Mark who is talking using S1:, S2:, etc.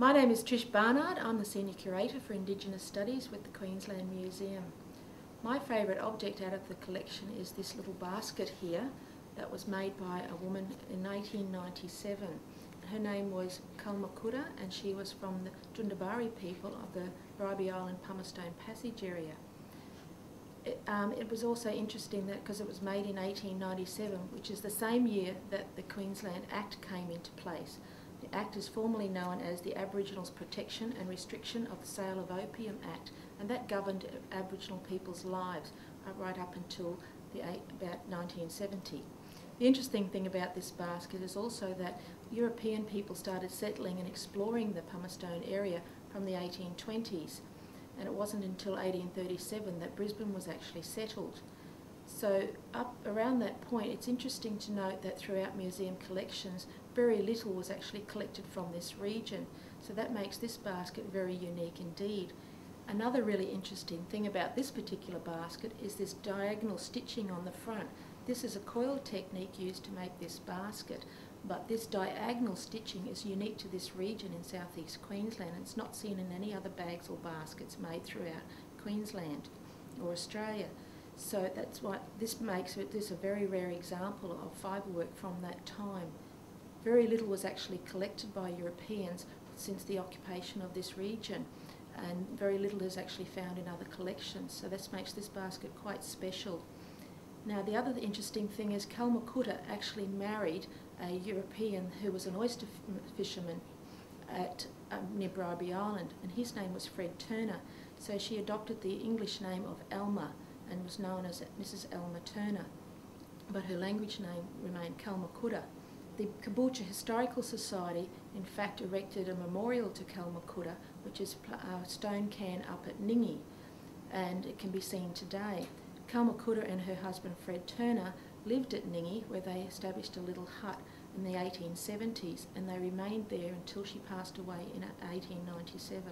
S1: My name is Trish Barnard. I'm the Senior Curator for Indigenous Studies with the Queensland Museum. My favourite object out of the collection is this little basket here that was made by a woman in 1897. Her name was Kalmakuta and she was from the Joondoburri people of the Bribie Island Pumice-Stone Passage area. It was also interesting that because it was made in 1897, which is the same year that the Queensland Act came into place. The Act is formally known as the Aboriginals Protection and Restriction of the Sale of Opium Act, and that governed Aboriginal people's lives right up until about 1970. The interesting thing about this basket is also that European people started settling and exploring the Pumice-Stone area from the 1820s, and it wasn't until 1837 that Brisbane was actually settled. So up around that point, it's interesting to note that throughout museum collections, very little was actually collected from this region. So that makes this basket very unique indeed. Another really interesting thing about this particular basket is this diagonal stitching on the front. This is a coiled technique used to make this basket, but this diagonal stitching is unique to this region in southeast Queensland. It's not seen in any other bags or baskets made throughout Queensland or Australia. So that's why this makes this a very rare example of fibre-work from that time. Very little was actually collected by Europeans since the occupation of this region, and very little is actually found in other collections. So this makes this basket quite special. Now the other interesting thing is Kalmakuta actually married a European who was an oyster fisherman at near Bribie Island, and his name was Fred Turner. So she adopted the English name of Alma and was known as Mrs. Alma Turner, but her language name remained Kalmakuta. The Caboolture Historical Society in fact erected a memorial to Kalmakuta, which is a stone cairn up at Ningi, and it can be seen today. Kalmakuta and her husband Fred Turner lived at Ningi, where they established a little hut in the 1870s, and they remained there until she passed away in 1897.